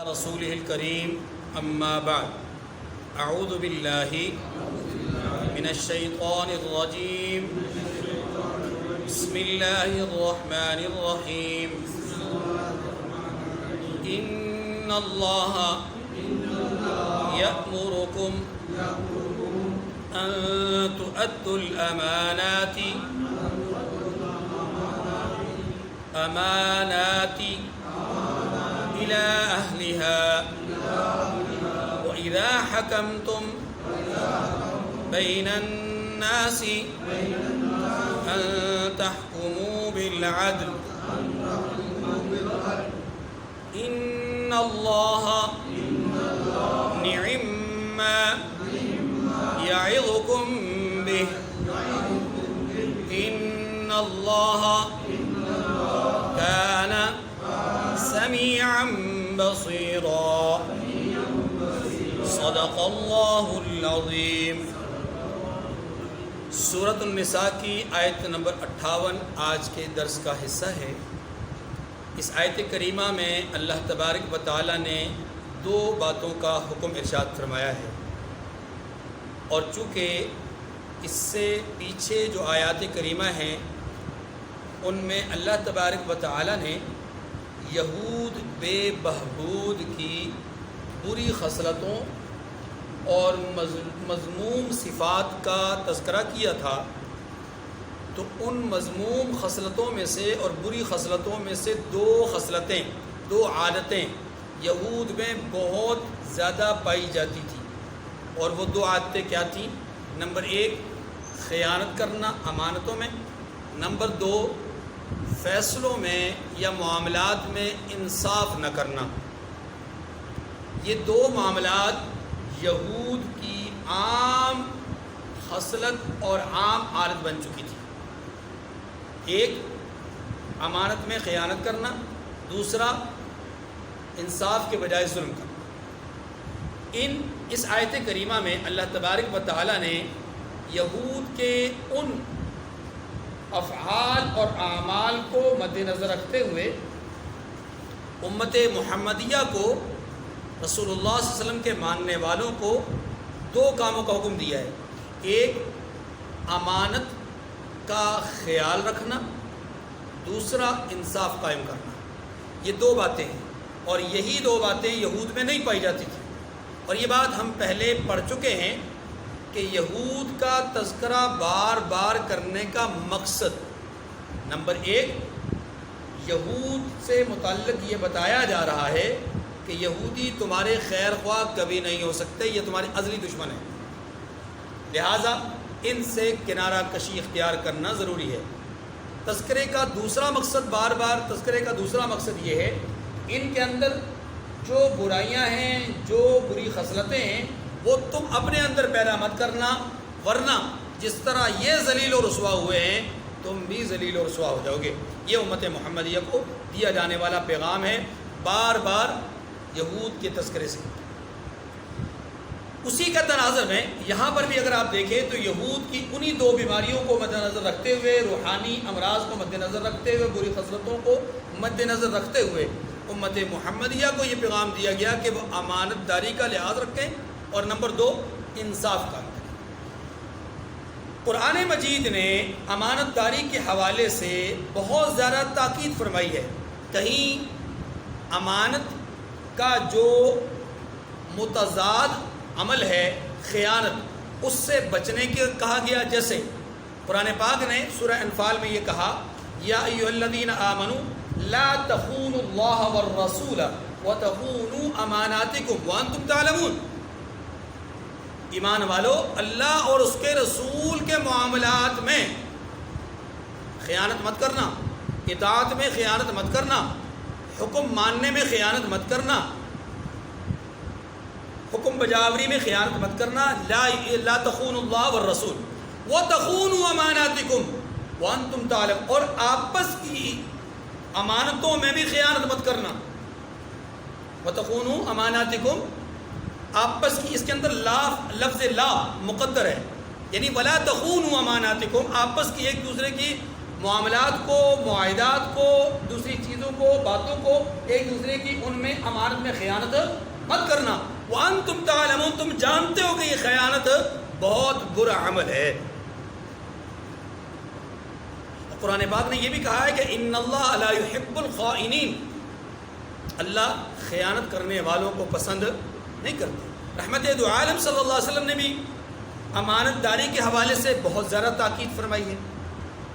رسوله الكريم أما بعد أعوذ بالله من الشيطان الرجيم بسم الله الرحمن الرحيم إن الله يأمركم أن تؤدوا الأمانات إلى أهلها وإذا حكمتم بين الناس أن تحكموا بالعدل إن الله نعم ما يعظكم به إن الله كان سميعا بصيرا صدق اللہ العظیم۔ سورۃ النساء کی آیت نمبر 58 آج کے درس کا حصہ ہے۔ اس آیت کریمہ میں اللہ تبارک و تعالی نے دو باتوں کا حکم ارشاد فرمایا ہے، اور چونکہ اس سے پیچھے جو آیات کریمہ ہیں ان میں اللہ تبارک و تعالی نے یہود بے بہبود کی بری خصلتوں اور مذموم صفات کا تذکرہ کیا تھا، تو ان مذموم خصلتوں میں سے اور بری خصلتوں میں سے دو عادتیں یہود میں بہت زیادہ پائی جاتی تھیں، اور وہ دو عادتیں کیا تھیں؟ نمبر 1 خیانت کرنا امانتوں میں، نمبر 2 فیصلوں میں یا معاملات میں انصاف نہ کرنا۔ یہ دو معاملات یہود کی عام خصلت اور عام عادت بن چکی تھی۔ ایک امانت میں خیانت کرنا، دوسرا انصاف کے بجائے ظلم کرنا۔ اس آیت کریمہ میں اللہ تبارک و تعالی نے یہود کے ان افعال اور اعمال کو مد نظر رکھتے ہوئے امت محمدیہ کو، رسول اللہ صلی اللہ علیہ وسلم کے ماننے والوں کو دو کاموں کا حکم دیا ہے۔ ایک امانت کا خیال رکھنا، دوسرا انصاف قائم کرنا۔ یہ دو باتیں ہیں، اور یہی دو باتیں یہود میں نہیں پائی جاتی تھیں، اور یہ بات ہم پہلے پڑھ چکے ہیں کہ یہود کا تذکرہ بار بار کرنے کا مقصد، نمبر 1 یہود سے متعلق یہ بتایا جا رہا ہے کہ یہودی تمہارے خیر خواہ کبھی نہیں ہو سکتے، یہ تمہارے ازلی دشمن ہیں، لہٰذا ان سے کنارہ کشی اختیار کرنا ضروری ہے۔ تذکرے کا دوسرا مقصد، بار بار تذکرے کا دوسرا مقصد یہ ہے، ان کے اندر جو برائیاں ہیں، جو بری خصلتیں ہیں، وہ تم اپنے اندر پیدا مت کرنا، ورنہ جس طرح یہ ذلیل و رسوا ہوئے ہیں تم بھی ذلیل و رسوا ہو جاؤ گے۔ یہ امت محمدیہ کو دیا جانے والا پیغام ہے، بار بار یہود کے تذکرے سے۔ اسی کا تناظر ہے یہاں پر بھی اگر آپ دیکھیں تو یہود کی انہی دو بیماریوں کو مد نظر رکھتے ہوئے، روحانی امراض کو مد نظر رکھتے ہوئے، بری خصلتوں کو مد نظر رکھتے ہوئے امت محمدیہ کو یہ پیغام دیا گیا کہ وہ امانت داری کا لحاظ رکھیں، اور نمبر 2 انصاف کا۔ قرآن مجید نے امانت داری کے حوالے سے بہت زیادہ تاکید فرمائی ہے۔ کہیں امانت کا جو متضاد عمل ہے خیانت، اس سے بچنے کے کہا گیا، جیسے قرآن پاک نے سورہ انفال میں یہ کہا، یا ایھا الذین آمنوا لا تخونوا اللہ والرسول وتخونوا اماناتکم وانتم تعلمون۔ ایمان والو، اللہ اور اس کے رسول کے معاملات میں خیانت مت کرنا، اطاعت میں خیانت مت کرنا، حکم ماننے میں خیانت مت کرنا، حکم بجاوری میں خیانت مت کرنا۔ لا تخونوا اللہ والرسول وتخونوا اماناتکم وانتم تعلمون، اور آپس کی امانتوں میں بھی خیانت مت کرنا۔ وتخونوا اماناتکم، آپس کی، اس کے اندر لفظ لا مقدر ہے، یعنی ولا تخونوا اماناتکم، آپس کی ایک دوسرے کی معاملات کو، معاہدات کو، دوسری چیزوں کو، باتوں کو ایک دوسرے کی ان میں امانت میں خیانت مت کرنا۔ وَأَنْتُمْ تَعْلَمُونَ، تم جانتے ہو کہ یہ خیانت بہت برا عمل ہے۔ قرآن پاک نے یہ بھی کہا ہے کہ ان اللہ لا يحب الخائنین، اللہ خیانت کرنے والوں کو پسند نہیں کرتے۔ رحمت دو عالم صلی اللہ علیہ وسلم نے بھی امانت داری کے حوالے سے بہت زیادہ تاکید فرمائی ہے،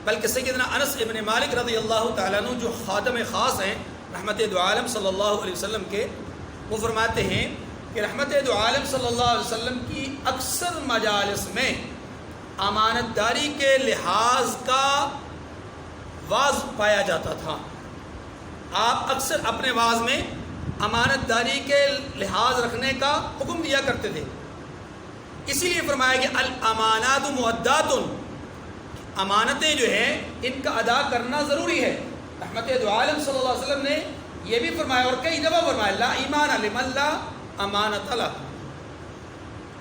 بلکہ سیدنا انس ابن مالک رضی اللہ تعالیٰ عنہ جو خادم خاص ہیں رحمت دو عالم صلی اللہ علیہ وسلم کے، وہ فرماتے ہیں کہ رحمت دو عالم صلی اللہ علیہ وسلم کی اکثر مجالس میں امانت داری کے لحاظ کا واز پایا جاتا تھا۔ آپ اکثر اپنے واز میں امانت داری کے لحاظ رکھنے کا حکم دیا کرتے تھے، اسی لیے فرمایا کہ الامانات مؤدات، امانتیں جو ہیں ان کا ادا کرنا ضروری ہے۔ رحمت دو عالم صلی اللہ علیہ وسلم نے یہ بھی فرمایا اور کئی دفعہ فرمایا لا ایمان لمن لا امانت لہ،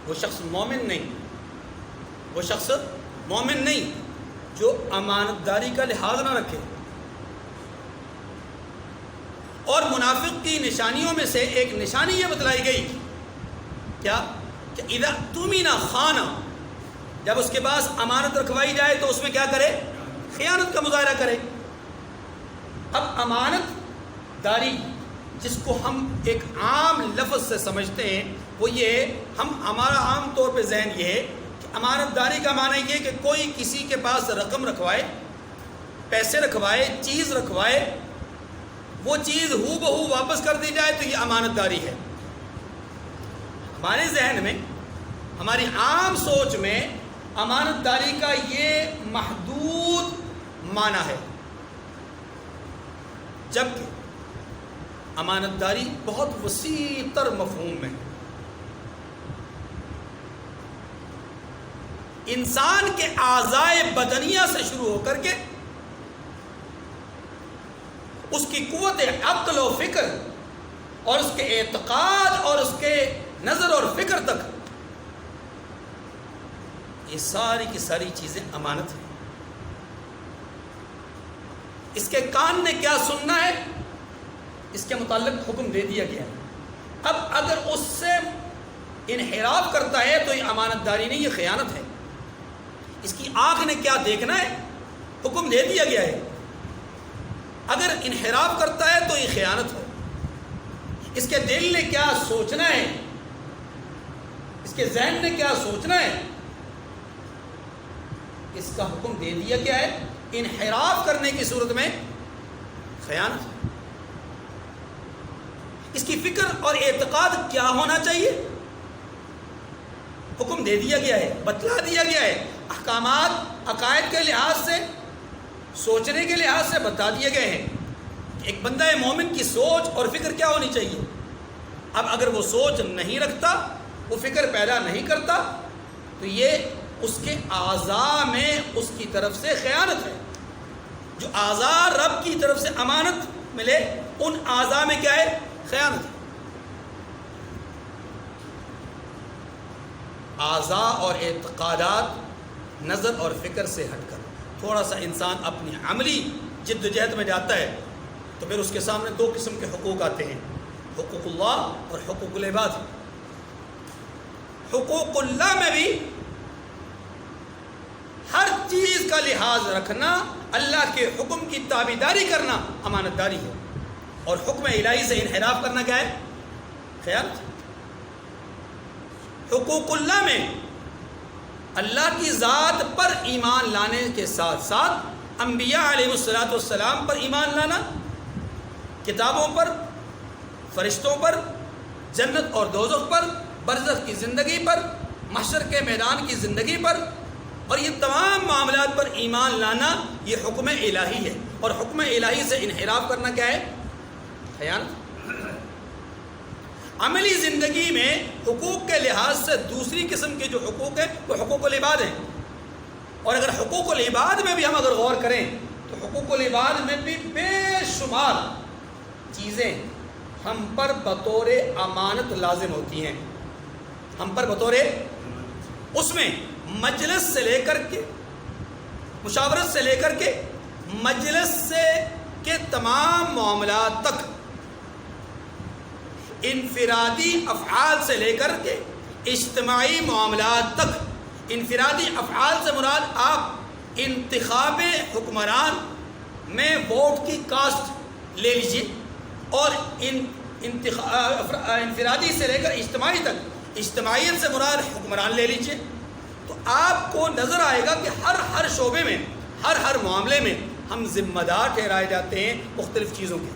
وہ شخص مومن نہیں، وہ شخص مومن نہیں جو امانت داری کا لحاظ نہ رکھے۔ اور منافق کی نشانیوں میں سے ایک نشانی یہ بتلائی گئی کیا کہ اذا اؤتمن خان، جب اس کے پاس امانت رکھوائی جائے تو اس میں کیا کرے؟ خیانت کا مظاہرہ کرے۔ اب امانت داری جس کو ہم ایک عام لفظ سے سمجھتے ہیں وہ یہ، ہمارا عام طور پہ ذہن یہ ہے کہ امانت داری کا معنی یہ کہ کوئی کسی کے پاس رقم رکھوائے، پیسے رکھوائے، چیز رکھوائے، وہ چیز ہو بہو واپس کر دی جائے تو یہ امانت داری ہے۔ ہمارے ذہن میں، ہماری عام سوچ میں امانت داری کا یہ محدود معنی ہے، جبکہ امانت داری بہت وسیع تر مفہوم ہے۔ انسان کے اعضائے بدنیہ سے شروع ہو کر کے اس کی قوت عقل و فکر اور اس کے اعتقاد اور اس کے نظر اور فکر تک، یہ ساری کی ساری چیزیں امانت ہیں۔ اس کے کان نے کیا سننا ہے اس کے متعلق حکم دے دیا گیا ہے۔ اب اگر اس سے انحراف کرتا ہے تو یہ امانت داری نہیں، یہ خیانت ہے۔ اس کی آنکھ نے کیا دیکھنا ہے حکم دے دیا گیا ہے، اگر انحراف کرتا ہے تو یہ خیانت ہے۔ اس کے دل نے کیا سوچنا ہے، اس کے ذہن نے کیا سوچنا ہے، اس کا حکم دے دیا گیا ہے۔ انحراف کرنے کی صورت میں خیانت ہے۔ اس کی فکر اور اعتقاد کیا ہونا چاہیے حکم دے دیا گیا ہے، بتلا دیا گیا ہے۔ احکامات عقائد کے لحاظ سے، سوچنے کے لحاظ سے بتا دیے گئے ہیں کہ ایک بندہ مومن کی سوچ اور فکر کیا ہونی چاہیے۔ اب اگر وہ سوچ نہیں رکھتا، وہ فکر پیدا نہیں کرتا، تو یہ اس کے اعضاء میں اس کی طرف سے خیانت ہے۔ جو اعضاء رب کی طرف سے امانت ملے ان اعضاء میں کیا ہے؟ خیانت ہے۔ اعضاء اور اعتقادات نظر اور فکر سے ہٹ کر تھوڑا سا انسان اپنی عملی جد و جہد میں جاتا ہے تو پھر اس کے سامنے دو قسم کے حقوق آتے ہیں، حقوق اللہ اور حقوق العباد۔ حقوق اللہ میں بھی ہر چیز کا لحاظ رکھنا، اللہ کے حکم کی تابعداری کرنا امانت داری ہے، اور حکم الہی سے انحراف کرنا کیا ہے؟ خیانت۔ حقوق اللہ میں اللہ کی ذات پر ایمان لانے کے ساتھ ساتھ انبیاء علیہ السلام پر ایمان لانا، کتابوں پر، فرشتوں پر، جنت اور دوزخ پر، برزخ کی زندگی پر، محشر کے میدان کی زندگی پر، اور یہ تمام معاملات پر ایمان لانا یہ حکم الہی ہے، اور حکم الہی سے انحراف کرنا کیا ہے؟ خیانت۔ عملی زندگی میں حقوق کے لحاظ سے دوسری قسم کے جو حقوق ہیں وہ حقوق العباد ہیں، اور اگر حقوق العباد میں بھی ہم اگر غور کریں تو حقوق العباد میں بھی بے شمار چیزیں ہم پر بطور امانت لازم ہوتی ہیں۔ ہم پر بطور، اس میں مجلس سے لے کر کے، مشاورت سے لے کر کے، مجلس سے کے تمام معاملات تک، انفرادی افعال سے لے کر کے اجتماعی معاملات تک. انفرادی افعال سے مراد آپ انتخاب حکمران میں ووٹ کی کاسٹ لے لیجئے، اور انفرادی سے لے کر اجتماعی تک، اجتماعیت سے مراد حکمران لے لیجئے، تو آپ کو نظر آئے گا کہ ہر شعبے میں، ہر معاملے میں ہم ذمہ دار ٹھہرائے جاتے ہیں مختلف چیزوں کے.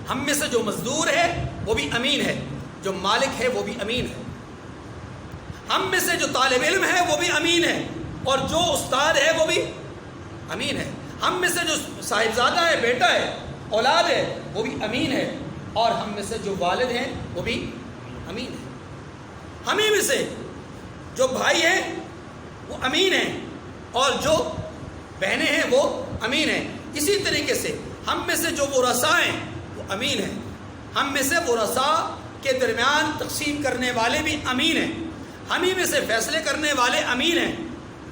ہم میں سے جو مزدور ہے وہ بھی امین ہے، جو مالک ہے وہ بھی امین ہے. ہم میں سے جو طالب علم ہے وہ بھی امین ہے، اور جو استاد ہے وہ بھی امین ہے. ہم میں سے جو صاحبزادہ ہے، بیٹا ہے، اولاد ہے، وہ بھی امین ہے، اور ہم میں سے جو والد ہیں وہ بھی امین ہے. ہم ہی میں سے جو بھائی ہیں وہ امین ہیں، اور جو بہنیں ہیں وہ امین ہیں. اسی طریقے سے ہم میں سے جو ورثاء ہیں وہ امین ہیں. ہم میں سے ورثاء کے درمیان تقسیم کرنے والے بھی امین ہیں. ہم ہی میں سے فیصلے کرنے والے امین ہیں.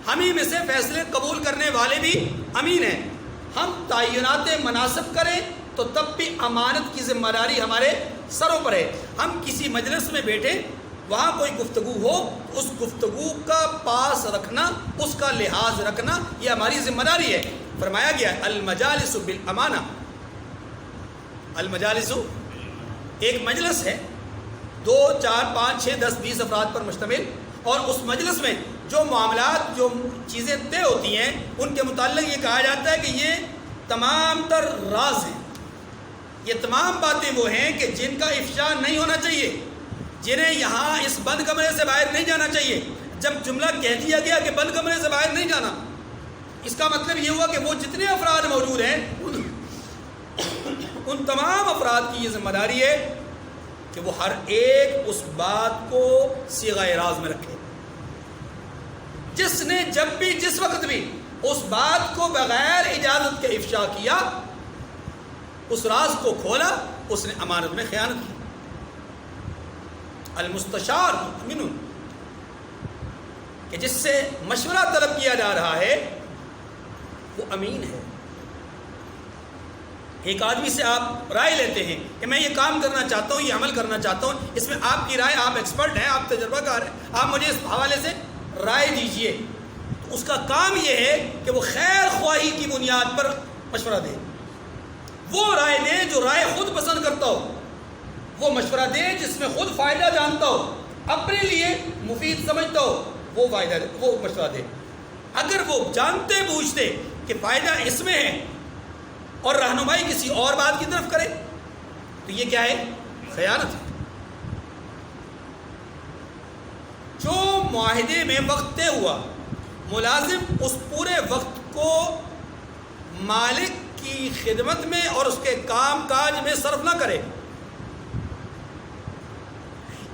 ہم ہی میں سے فیصلے قبول کرنے والے بھی امین ہیں. ہم تعینات مناسب کریں تو تب بھی امانت کی ذمہ داری ہمارے سروں پر ہے. ہم کسی مجلس میں بیٹھے، وہاں کوئی گفتگو ہو، اس گفتگو کا پاس رکھنا، اس کا لحاظ رکھنا، یہ ہماری ذمہ داری ہے. فرمایا گیا المجالس بالامانہ. المجالس ایک مجلس ہے 2 4 5 6 10 20 افراد پر مشتمل، اور اس مجلس میں جو معاملات، جو چیزیں طے ہوتی ہیں، ان کے متعلق یہ کہا جاتا ہے کہ یہ تمام تر راز ہیں. یہ تمام باتیں وہ ہیں کہ جن کا افشا نہیں ہونا چاہیے، جنہیں یہاں اس بند کمرے سے باہر نہیں جانا چاہیے. جب جملہ کہہ دیا گیا کہ بند کمرے سے باہر نہیں جانا، اس کا مطلب یہ ہوا کہ وہ جتنے افراد موجود ہیں ان تمام افراد کی یہ ذمہ داری ہے کہ وہ ہر ایک اس بات کو صیغہ راز میں رکھے. جس نے جب بھی، جس وقت بھی اس بات کو بغیر اجازت کے افشا کیا، اس راز کو کھولا، اس نے امانت میں خیانت کی. المستشار مؤمن، کہ جس سے مشورہ طلب کیا جا رہا ہے وہ امین ہے. ایک آدمی سے آپ رائے لیتے ہیں کہ میں یہ کام کرنا چاہتا ہوں، یہ عمل کرنا چاہتا ہوں، اس میں آپ کی رائے، آپ ایکسپرٹ ہیں، آپ تجربہ کار ہیں، آپ مجھے اس حوالے سے رائے دیجئے. تو اس کا کام یہ ہے کہ وہ خیر خواہی کی بنیاد پر مشورہ دے. وہ رائے دے جو رائے خود پسند کرتا ہو، وہ مشورہ دے جس میں خود فائدہ جانتا ہو، اپنے لیے مفید سمجھتا ہو، وہ مشورہ دے. اگر وہ جانتے بوجھتے کہ فائدہ اس میں ہے اور رہنمائی کسی اور بات کی طرف کرے تو یہ کیا ہے؟ خیانت ہے. جو معاہدے میں وقت طے ہوا، ملازم اس پورے وقت کو مالک کی خدمت میں اور اس کے کام کاج میں صرف نہ کرے،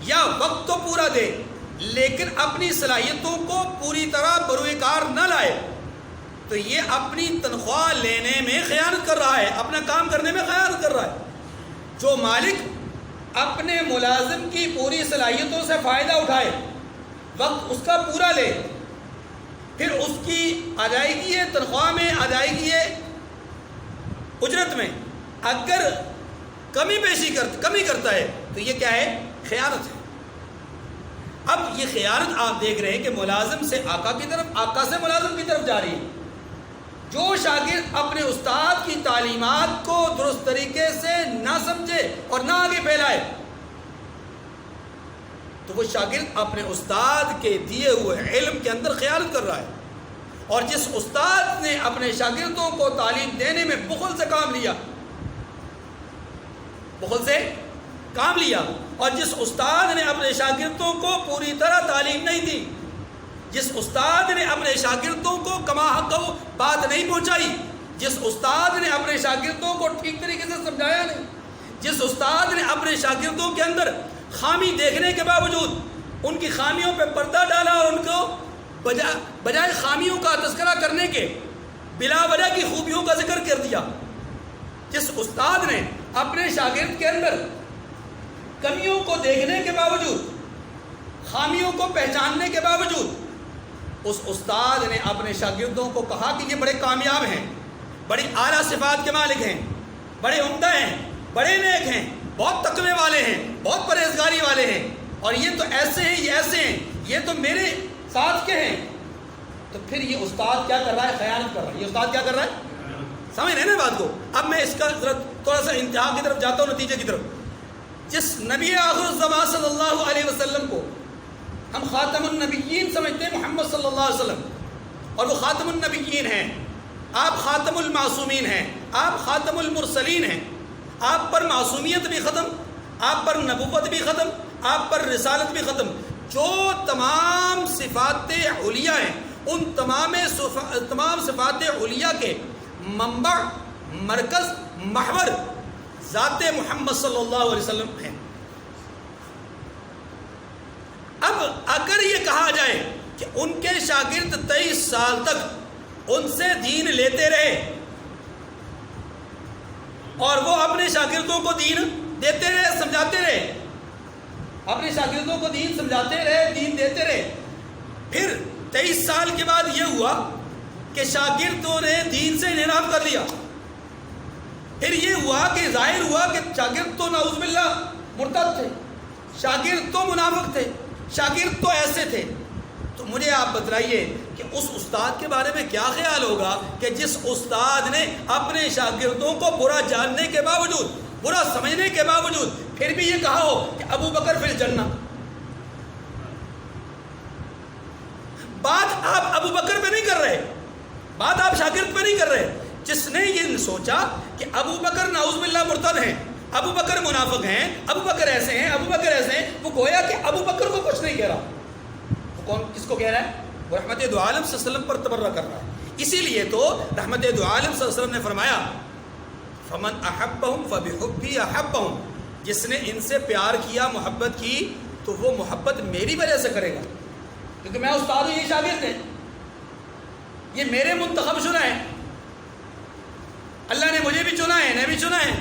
یا وقت تو پورا دے لیکن اپنی صلاحیتوں کو پوری طرح بروئے کار نہ لائے، تو یہ اپنی تنخواہ لینے میں خیانت کر رہا ہے، اپنا کام کرنے میں خیانت کر رہا ہے. جو مالک اپنے ملازم کی پوری صلاحیتوں سے فائدہ اٹھائے، وقت اس کا پورا لے، پھر اس کی ادائیگی تنخواہ میں، ادائیگی اجرت میں اگر کمی کرتا ہے تو یہ کیا ہے؟ خیانت ہے. اب یہ خیانت آپ دیکھ رہے ہیں کہ ملازم سے آقا کی طرف، آقا سے ملازم کی طرف جا رہی ہے. جو شاگرد اپنے استاد کی تعلیمات کو درست طریقے سے نہ سمجھے اور نہ آگے پھیلائے تو وہ شاگرد اپنے استاد کے دیے ہوئے علم کے اندر خیانت کر رہا ہے. اور جس استاد نے اپنے شاگردوں کو تعلیم دینے میں بخل سے کام لیا، اور جس استاد نے اپنے شاگردوں کو پوری طرح تعلیم نہیں دی، جس استاد نے اپنے شاگردوں کو کما حق بات نہیں پہنچائی، جس استاد نے اپنے شاگردوں کو ٹھیک طریقے سے سمجھایا نہیں، جس استاد نے اپنے شاگردوں کے اندر خامی دیکھنے کے باوجود ان کی خامیوں پہ پردہ ڈالا اور ان کو بجائے خامیوں کا تذکرہ کرنے کے بلا وجہ کی خوبیوں کا ذکر کر دیا، جس استاد نے اپنے شاگرد کے اندر کمیوں کو دیکھنے کے باوجود، خامیوں کو پہچاننے کے باوجود اس استاد نے اپنے شاگردوں کو کہا کہ یہ بڑے کامیاب ہیں، بڑی اعلیٰ صفات کے مالک ہیں، بڑے عمدہ ہیں، بڑے نیک ہیں، بہت تقوی والے ہیں، بہت پرہیزگاری والے ہیں، اور یہ تو ایسے ہیں، یہ ایسے ہیں، یہ تو میرے ساتھ کے ہیں۔ تو پھر یہ استاد کیا کر رہا ہے؟ خیانت کر رہا ہے۔ یہ استاد کیا کر رہا ہے؟ سمجھ رہے ہیں نا بات کو؟ اب میں اس کا ذرا تھوڑا سا انتہا کی طرف جاتا ہوں، نتیجے کی طرف۔ جس نبی آخر الزمان صلی اللہ علیہ وسلم کو ہم خاتم النبیین سمجھتے ہیں، محمد صلی اللہ علیہ وسلم، اور وہ خاتم النبیین ہیں، آپ خاتم المعصومین ہیں، آپ خاتم المرسلین ہیں، آپ پر معصومیت بھی ختم، آپ پر نبوت بھی ختم، آپ پر رسالت بھی ختم۔ جو تمام صفات علیہ ہیں، ان تمام صفات علیہ کے منبع، مرکز، محور ذات محمد صلی اللہ علیہ وسلم ہیں۔ اب اگر یہ کہا جائے کہ ان کے شاگرد 23 سال تک ان سے دین لیتے رہے اور وہ اپنے شاگردوں کو دین دیتے رہے، سمجھاتے رہے، اپنے شاگردوں کو دین سمجھاتے رہے، دین دیتے رہے، پھر 23 سال کے بعد یہ ہوا کہ شاگردوں نے دین سے انحراف کر لیا، پھر یہ ہوا کہ ظاہر ہوا کہ شاگرد تو نعوذ باللہ مرتد تھے، شاگرد تو منافق تھے، شاگرد تو ایسے تھے، تو مجھے آپ بتلائیے کہ اس استاد کے بارے میں کیا خیال ہوگا کہ جس استاد نے اپنے شاگردوں کو برا جاننے کے باوجود، برا سمجھنے کے باوجود پھر بھی یہ کہا ہو کہ ابو بکر فی الجنہ۔ بات آپ ابو بکر پہ نہیں کر رہے، بات آپ شاگرد پہ نہیں کر رہے۔ جس نے یہ سوچا کہ ابو بکر نعوذ باللہ مرتد ہیں، ابو بکر منافق ہیں، ابو بکر ایسے ہیں، ابو بکر ایسے ہیں، وہ گویا کہ ابو بکر کو کچھ نہیں کہہ رہا۔ وہ کون کس کو کہہ رہا ہے؟ وہ رحمت دو عالم صلی اللہ علیہ وسلم پر تبرہ کر رہا ہے۔ اسی لیے تو رحمت دو عالم صلی اللہ علیہ وسلم نے فرمایا فمن احبہم فبحبی احبہم، جس نے ان سے پیار کیا، محبت کی، تو وہ محبت میری وجہ سے کرے گا، کیونکہ میں استاد ہوں، یہ شاگرد ہیں، یہ میرے منتخب شدہ ہیں، اللہ نے مجھے بھی چنا ہے، انہیں بھی چنا ہے۔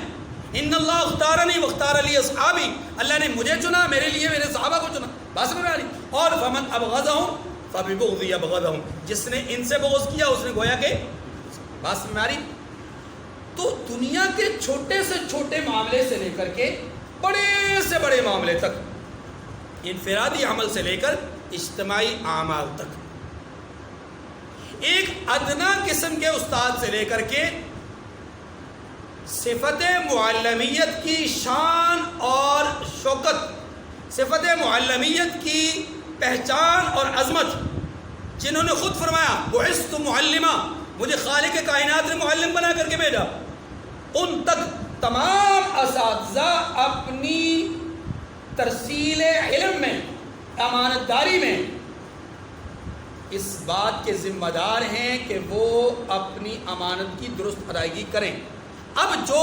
ان اللہ اختارنی واختار لی اصحابی، اللہ نے مجھے چنا، میرے لیے میرے صحابہ کو چنا، بات سمجھ میں آ رہی؟ اور فمن ابغضہم فببغضی ابغضہم، جس نے ان سے بغض کیا اس نے گویا کہ، بات سمجھ میں آ رہی؟ تو دنیا کے چھوٹے سے چھوٹے معاملے سے لے کر کے بڑے سے بڑے معاملے تک، انفرادی عمل سے لے کر اجتماعی اعمال تک، ایک ادنا قسم کے استاد سے لے کر کے صفت معلمیت کی شان اور شوکت، صفت معلمیت کی پہچان اور عظمت، جنہوں نے خود فرمایا بعثت معلما، مجھے خالق کائنات نے معلم بنا کر کے بھیجا، ان تک تمام اساتذہ اپنی ترسیل علم میں، امانت داری میں اس بات کے ذمہ دار ہیں کہ وہ اپنی امانت کی درست ادائیگی کریں۔ اب جو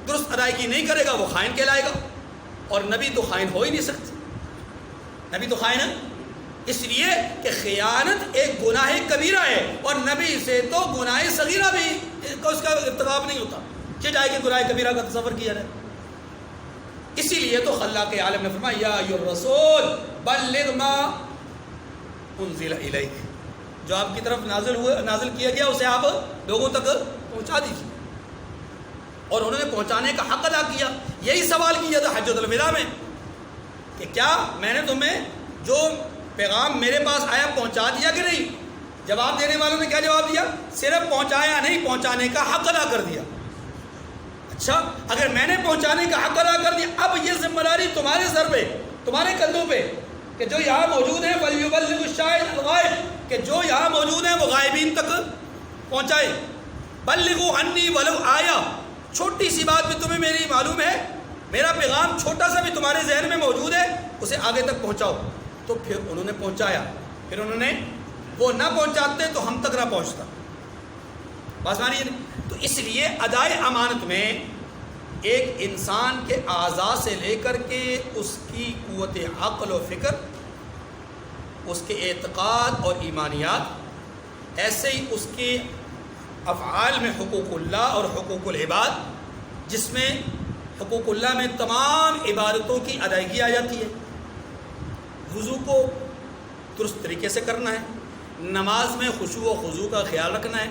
درست ادائیگی نہیں کرے گا وہ خائن کہلائے گا، اور نبی تو خائن ہو ہی نہیں سکتے، نبی تو خائن ہے، اس لیے کہ خیانت ایک گناہ کبیرہ ہے، اور نبی سے تو گناہ صغیرہ بھی اس کا ارتکاب نہیں ہوتا کہ جائے کہ گناہ کبیرہ کا تصور کیا جائے۔ اسی لیے تو خلاق عالم نے فرمایا یا ایھا الرسول بلغ ما انزل الیک، جو آپ کی طرف نازل کیا گیا اسے آپ لوگوں تک پہنچا دیجیے، اور انہوں نے پہنچانے کا حق ادا کیا۔ یہی سوال کیا تھا حجۃ الوداع میں کہ کیا میں نے تمہیں جو پیغام میرے پاس آیا پہنچا دیا کہ نہیں؟ جواب دینے والوں نے کیا جواب دیا؟ صرف پہنچایا نہیں، پہنچانے کا حق ادا کر دیا۔ اچھا، اگر میں نے پہنچانے کا حق ادا کر دیا، اب یہ ذمہ داری تمہارے سر پہ، تمہارے کندھوں پہ، کہ جو یہاں موجود ہیں وَلْيُبَلِّغُ الشَّاهِدُ الْغَائِبَ، کہ جو یہاں موجود ہیں وہ غائبین تک پہنچائے۔ بلغوا عنی ولو آیا، چھوٹی سی بات بھی تمہیں میری معلوم ہے، میرا پیغام چھوٹا سا بھی تمہارے ذہن میں موجود ہے، اسے آگے تک پہنچاؤ۔ تو پھر انہوں نے پہنچایا، پھر انہوں نے، وہ نہ پہنچاتے تو ہم تک نہ پہنچتا، بات سمجھ رہی ہے؟ تو اس لیے ادائے امانت میں ایک انسان کے اعضاء سے لے کر کے اس کی قوت عقل و فکر، اس کے اعتقاد اور ایمانیات، ایسے ہی اس کے افعال میں حقوق اللہ اور حقوق العباد، جس میں حقوق اللہ میں تمام عبادتوں کی ادائیگی آ جاتی ہے۔ وضو کو درست طریقے سے کرنا ہے، نماز میں خشوع و خضوع کا خیال رکھنا ہے،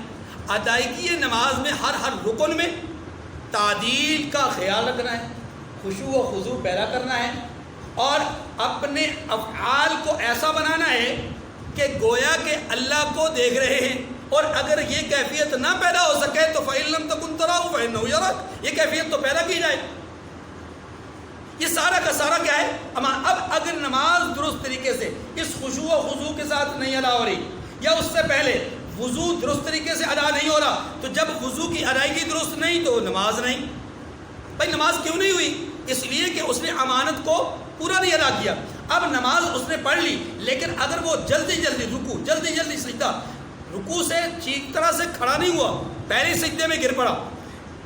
ادائیگی نماز میں ہر رکن میں تعدیل کا خیال رکھنا ہے، خشوع و خضوع پیدا کرنا ہے، اور اپنے افعال کو ایسا بنانا ہے کہ گویا کہ اللہ کو دیکھ رہے ہیں، اور اگر یہ کیفیت نہ پیدا ہو سکے تو فَإِن لَمْ تَكُنْ تَرَاهُ فَإِنَّهُ يَرَاكَ، یہ کیفیت تو پیدا کی جائے۔ یہ سارا کا سارا کیا ہے؟ اب اگر نماز درست طریقے سے اس خشوع و خضوع کے ساتھ نہیں ادا ہو رہی، یا اس سے پہلے وضو درست طریقے سے ادا نہیں ہو رہا، تو جب وضو کی ادائیگی درست نہیں تو نماز نہیں۔ بھائی نماز کیوں نہیں ہوئی؟ اس لیے کہ اس نے امانت کو پورا نہیں ادا کیا۔ اب نماز اس نے پڑھ لی، لیکن اگر وہ جلدی رکوع، جلدی سجدہ، رکوع سے ٹھیک طرح سے کھڑا نہیں ہوا، پہلے سجدے میں گر پڑا،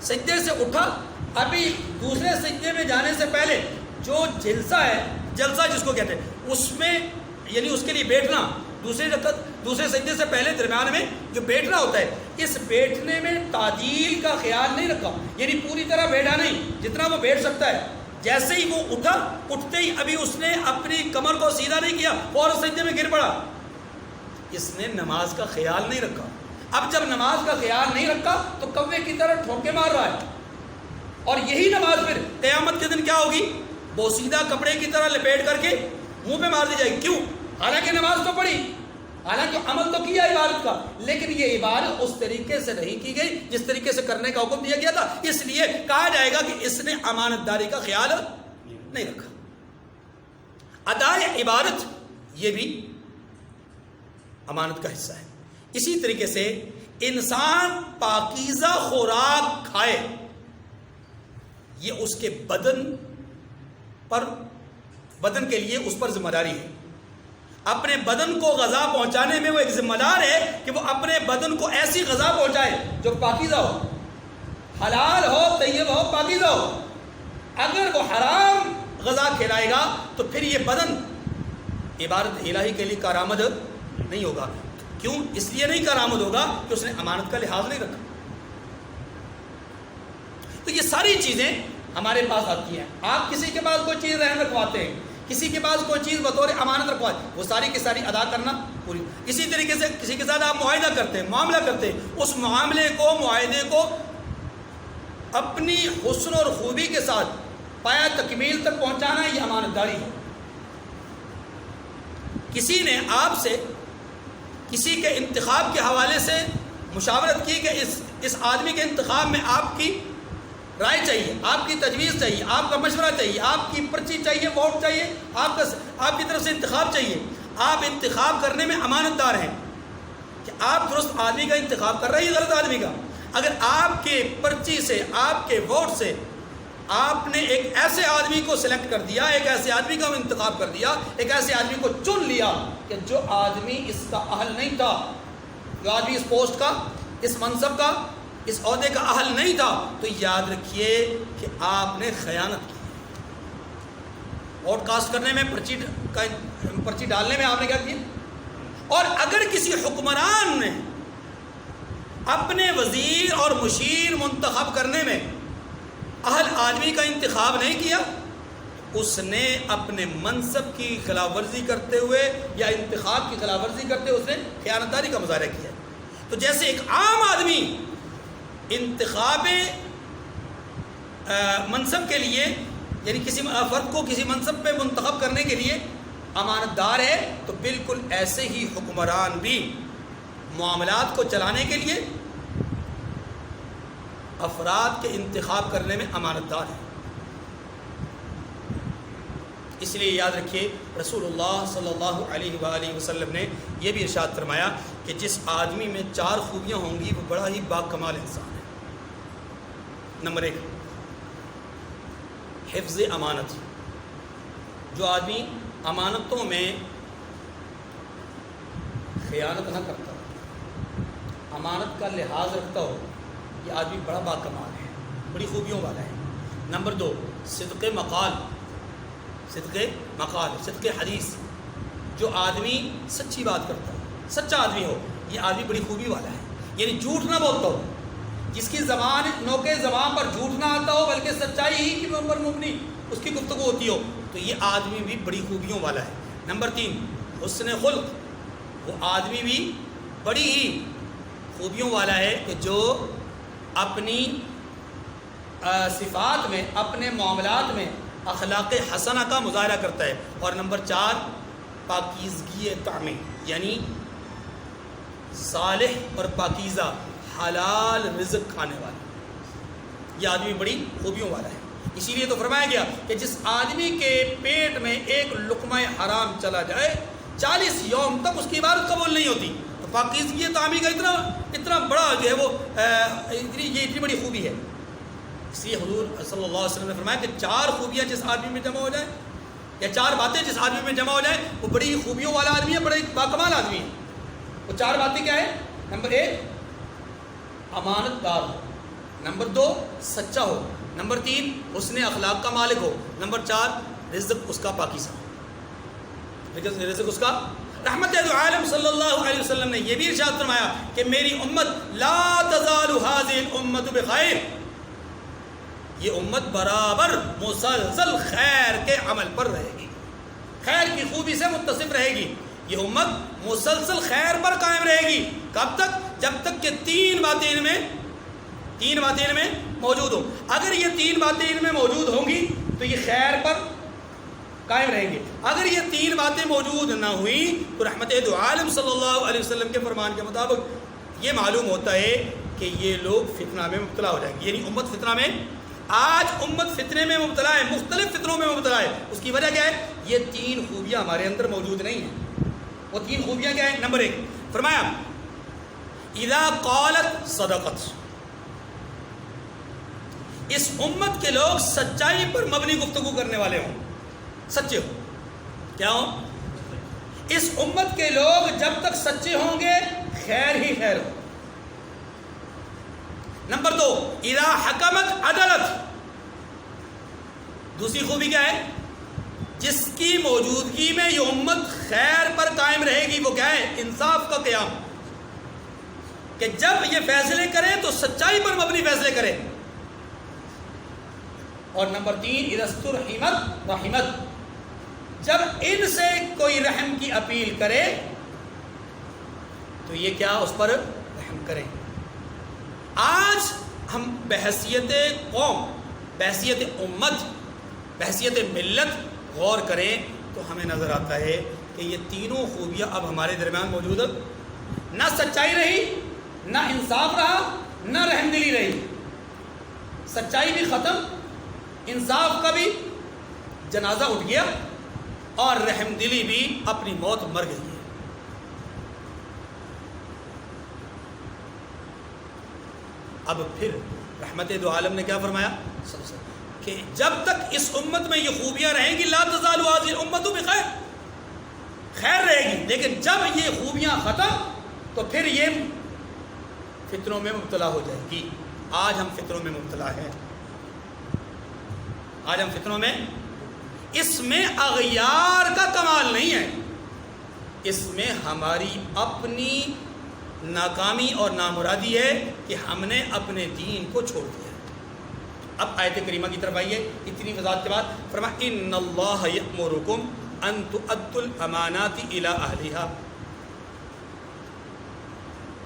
سجدے سے اٹھا، ابھی دوسرے سجدے میں جانے سے پہلے جو جلسہ ہے، جلسہ جس کو کہتے ہیں، اس میں یعنی اس کے لیے بیٹھنا، دوسرے سجدے سے پہلے درمیان میں جو بیٹھنا ہوتا ہے، اس بیٹھنے میں تعدیل کا خیال نہیں رکھا، یعنی پوری طرح بیٹھا نہیں، جتنا وہ بیٹھ سکتا ہے۔ جیسے ہی وہ اٹھا، اٹھتے ہی ابھی اس نے اپنی کمر کو سیدھا نہیں کیا اور سجدے میں گر پڑا، اس نے نماز کا خیال نہیں رکھا۔ اب جب نماز کا خیال نہیں رکھا تو کوے کی طرح ٹھوکے مار رہا ہے، اور یہی نماز پھر قیامت کے دن کیا ہوگی؟ بوسیدہ کپڑے کی طرح لپیٹ کر کے منہ پہ مار دی جائے گی۔ کیوں؟ حالانکہ نماز تو پڑھی، حالانکہ عمل تو کیا عبادت کا، لیکن یہ عبادت اس طریقے سے نہیں کی گئی جس طریقے سے کرنے کا حکم دیا گیا تھا، اس لیے کہا جائے گا کہ اس نے امانت داری کا خیال نہیں رکھا۔ ادائے عبادت یہ بھی امانت کا حصہ ہے۔ اسی طریقے سے انسان پاکیزہ خوراک کھائے، یہ اس کے بدن کے لیے اس پر ذمہ داری ہے۔ اپنے بدن کو غذا پہنچانے میں وہ ایک ذمہ دار ہے کہ وہ اپنے بدن کو ایسی غذا پہنچائے جو پاکیزہ ہو، حلال ہو، طیب ہو، پاکیزہ ہو۔ اگر وہ حرام غذا کھلائے گا تو پھر یہ بدن عبادت الہی کے لیے کارآمد نہیں ہوگا۔ کیوں؟ اس لیے نہیں کارآمد ہوگا کہ اس نے امانت کا لحاظ نہیں رکھا۔ تو یہ ساری چیزیں ہمارے پاس آتی ہیں۔ آپ کسی کے پاس کوئی چیز رہن رکھواتے ہیں، کسی کے پاس کوئی چیز بطور امانت رکھواتے ہیں، وہ ساری کی ساری ادا کرنا پوری۔ اسی طریقے سے کسی کے ساتھ آپ معاہدہ کرتے ہیں، معاملہ کرتے ہیں، اس معاملے کو، معاہدے کو اپنی حسن اور خوبی کے ساتھ پایا تکمیل تک پہنچانا، یہ امانت داری ہے۔ کسی نے آپ سے کسی کے انتخاب کے حوالے سے مشاورت کی کہ اس آدمی کے انتخاب میں آپ کی رائے چاہیے، آپ کی تجویز چاہیے، آپ کا مشورہ چاہیے، آپ کی پرچی چاہیے، ووٹ چاہیے، آپ کی طرف سے انتخاب چاہیے۔ آپ انتخاب کرنے میں امانت دار ہیں کہ آپ درست آدمی کا انتخاب کر رہے ہیں، غلط آدمی کا۔ اگر آپ کے پرچی سے، آپ کے ووٹ سے آپ نے ایک ایسے آدمی کو سلیکٹ کر دیا، ایک ایسے آدمی کا انتخاب کر دیا، ایک ایسے آدمی کو چن لیا کہ جو آدمی اس کا اہل نہیں تھا، جو آدمی اس پوسٹ کا، اس منصب کا، اس عہدے کا اہل نہیں تھا، تو یاد رکھیے کہ آپ نے خیانت کی۔ ووٹ کاسٹ کرنے میں، پرچی ڈالنے میں آپ نے کیا کیا؟ اور اگر کسی حکمران نے اپنے وزیر اور مشیر منتخب کرنے میں اہل آدمی کا انتخاب نہیں کیا، اس نے اپنے منصب کی خلاف ورزی کرتے ہوئے یا انتخاب کی خلاف ورزی کرتے ہوئے اس نے خیانت داری کا مظاہرہ کیا۔ تو جیسے ایک عام آدمی انتخاب منصب کے لیے، یعنی کسی فرد کو کسی منصب پہ منتخب کرنے کے لیے امانت دار ہے، تو بالکل ایسے ہی حکمران بھی معاملات کو چلانے کے لیے افراد کے انتخاب کرنے میں امانت دار ہے۔ اس لیے یاد رکھیے رسول اللہ صلی اللہ علیہ وآلہ وسلم نے یہ بھی ارشاد فرمایا کہ جس آدمی میں 4 خوبیاں ہوں گی وہ بڑا ہی باکمال انسان ہے۔ نمبر 1، حفظ امانت۔ جو آدمی امانتوں میں خیانت نہ کرتا، امانت کا لحاظ رکھتا ہو، یہ آدمی بڑا باکمال ہے، بڑی خوبیوں والا ہے۔ نمبر 2، صدق مقال، صدق حدیث۔ جو آدمی سچی بات کرتا ہے، سچا آدمی ہو، یہ آدمی بڑی خوبی والا ہے، یعنی جھوٹ نہ بولتا ہو، جس کی زبان، نوکے زبان پر جھوٹ نہ آتا ہو بلکہ سچائی ہی کی پر مبنی اس کی گفتگو ہوتی ہو، تو یہ آدمی بھی بڑی خوبیوں والا ہے۔ نمبر 3، حسن خلق۔ وہ آدمی بھی بڑی ہی خوبیوں والا ہے کہ جو اپنی صفات میں، اپنے معاملات میں اخلاق حسنہ کا مظاہرہ کرتا ہے. اور نمبر 4 پاکیزگی طعام، یعنی صالح اور پاکیزہ حلال رزق کھانے والا. یہ آدمی بڑی خوبیوں والا ہے. اسی لیے تو فرمایا گیا کہ جس آدمی کے پیٹ میں ایک لقمہ حرام چلا جائے 40 یوم تک اس کی عبادت قبول نہیں ہوتی. تو پاکیزگی طعامی کا اتنا بڑا جو ہے وہ اتنی بڑی خوبی ہے. اس لیے حضور صلی اللہ علیہ وسلم نے فرمایا کہ 4 خوبیاں جس آدمی میں جمع ہو جائیں، یا 4 باتیں جس آدمی میں جمع ہو جائیں، وہ بڑی خوبیوں والا آدمی ہے، بڑے باکمال آدمی ہے. وہ 4 باتیں کیا ہے؟ نمبر 1 امانت دار ہو، نمبر 2 سچا ہو، نمبر 3 حسن اخلاق کا مالک ہو، نمبر 4 رزق اس کا پاکیزہ ہو. رزق اس کا رحمت عالم صلی اللہ علیہ وسلم نے یہ بھی ارشاد فرمایا کہ میری امت لا تزال هذه الامه بخیر، یہ امت برابر مسلسل خیر کے عمل پر رہے گی، خیر کی خوبی سے متصف رہے گی. یہ امت مسلسل خیر پر قائم رہے گی. کب تک؟ جب تک کہ 3 باتیں ان میں موجود ہوں. اگر یہ 3 باتیں ان میں موجود ہوں گی تو یہ خیر پر قائم رہیں گے. اگر یہ 3 باتیں موجود نہ ہوئیں تو رحمت دو عالم صلی اللہ علیہ وسلم کے فرمان کے مطابق یہ معلوم ہوتا ہے کہ یہ لوگ فتنہ میں مبتلا ہو جائیں گے. یعنی امت فتنہ میں، آج امت فتنے میں مبتلا ہے، مختلف فتنوں میں مبتلا ہے. اس کی وجہ کیا ہے؟ یہ 3 خوبیاں ہمارے اندر موجود نہیں ہیں. وہ 3 خوبیاں کیا ہیں؟ نمبر 1 فرمایا اذا قالت صدقت، اس امت کے لوگ سچائی پر مبنی گفتگو کرنے والے ہوں، سچے ہوں. کیا ہوں؟ اس امت کے لوگ جب تک سچے ہوں گے خیر ہی خیر ہو. نمبر 2 اذا حکمت عدلت، دوسری خوبی کیا ہے؟ جس کی موجودگی میں یہ امت خیر پر قائم رہے گی وہ کیا ہے؟ انصاف کا قیام، کہ جب یہ فیصلے کرے تو سچائی پر مبنی فیصلے کرے. اور نمبر 3 اذا استرحمت رحمت، جب ان سے کوئی رحم کی اپیل کرے تو یہ کیا اس پر رحم کریں. آج ہم بحیثیت قوم، بحیثیت امت، بحیثیت ملت غور کریں تو ہمیں نظر آتا ہے کہ یہ تینوں خوبیاں اب ہمارے درمیان موجود ہیں. نہ سچائی رہی، نہ انصاف رہا، نہ رحم دلی رہی. سچائی بھی ختم، انصاف کا بھی جنازہ اٹھ گیا، اور رحم دلی بھی اپنی موت مر گئی ہے. اب پھر رحمت دو عالم نے کیا فرمایا کہ جب تک اس امت میں یہ خوبیاں رہیں گی لا تزال هذه الامه بخیر، خیر رہے گی. لیکن جب یہ خوبیاں ختم تو پھر یہ فتنوں میں مبتلا ہو جائے گی. آج ہم فتنوں میں مبتلا ہیں، آج ہم فتنوں میں، اس میں اغیار کا کمال نہیں ہے، اس میں ہماری اپنی ناکامی اور نامرادی ہے کہ ہم نے اپنے دین کو چھوڑ دیا. اب آیت کریمہ کی طرف آئیے. اتنی وضاحت کے بعد فرمایا ان اللہ یأمرکم ان تؤدوا الامانات الی اہلھا،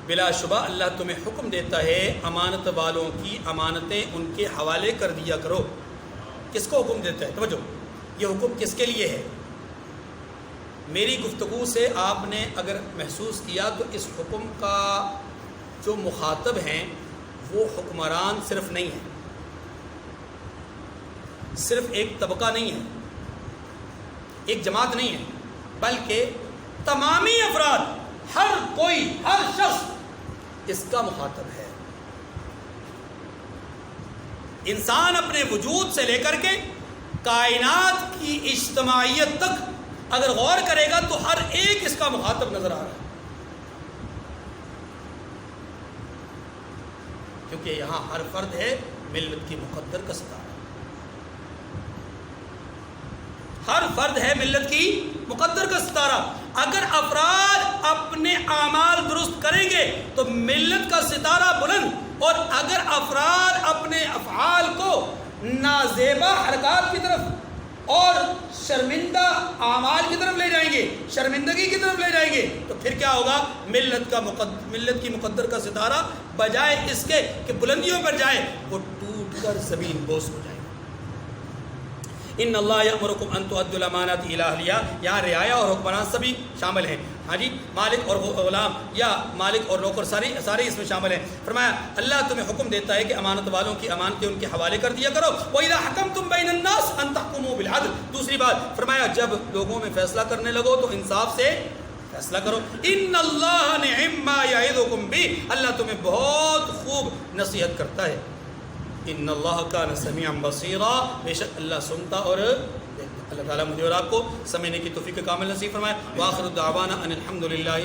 بلا شبہ اللہ تمہیں حکم دیتا ہے امانت والوں کی امانتیں ان کے حوالے کر دیا کرو. کس کو حکم دیتا ہے؟ توجہ، یہ حکم کس کے لیے ہے؟ میری گفتگو سے آپ نے اگر محسوس کیا تو اس حکم کا جو مخاطب ہیں وہ حکمران صرف نہیں ہے، صرف ایک طبقہ نہیں ہے، ایک جماعت نہیں ہے، بلکہ تمامی افراد، ہر کوئی، ہر شخص اس کا مخاطب ہے. انسان اپنے وجود سے لے کر کے کائنات کی اجتماعیت تک اگر غور کرے گا تو ہر ایک اس کا مخاطب نظر آ رہا ہے. کیونکہ یہاں ہر فرد ہے ملت کی مقدر کا ستارہ، ہر فرد ہے ملت کی مقدر کا ستارہ. اگر افراد اپنے اعمال درست کریں گے تو ملت کا ستارہ بلند، اور اگر افراد اپنے افعال کو نازیبا حرکات کی طرف اور شرمندہ اعمال کی طرف لے جائیں گے، شرمندگی کی طرف لے جائیں گے، تو پھر کیا ہوگا؟ ملت کی مقدر کا ستارہ بجائے اس کے کہ بلندیوں پر جائے، وہ ٹوٹ کر زمین بوس ہو جائے۔ ان اللہ یأمرکم ان تؤدوا الامانات الی اہلیہا، یہاں رعایا اور حکمران سبھی شامل ہیں، ہاں جی، مالک اور غلام یا مالک اور نوکر سارے اس میں شامل ہیں۔ فرمایا اللہ تمہیں حکم دیتا ہے کہ امانت والوں کی امانتیں ان کے حوالے کر دیا کرو، وَإِذَا حَكَمْتُمْ بَيْنَ النَّاسِ أَن تَحْكُمُوا بِالْعَدْلِ۔ دوسری بات فرمایا جب لوگوں میں فیصلہ کرنے لگو تو انصاف سے فیصلہ کرو۔ ان اللہ نعم ما یعظکم بہ، اللہ تمہیں بہت خوب نصیحت کرتا ہے۔ ان اللہ کان سمیعا بصیرا، بے شک اللہ سنتا اور دیکھتا۔ اللہ تعالیٰ مجھے اور آپ کو سمجھنے کی توفیق کامل نصیب فرمائے۔ وآخر دعوانا ان الحمد للہ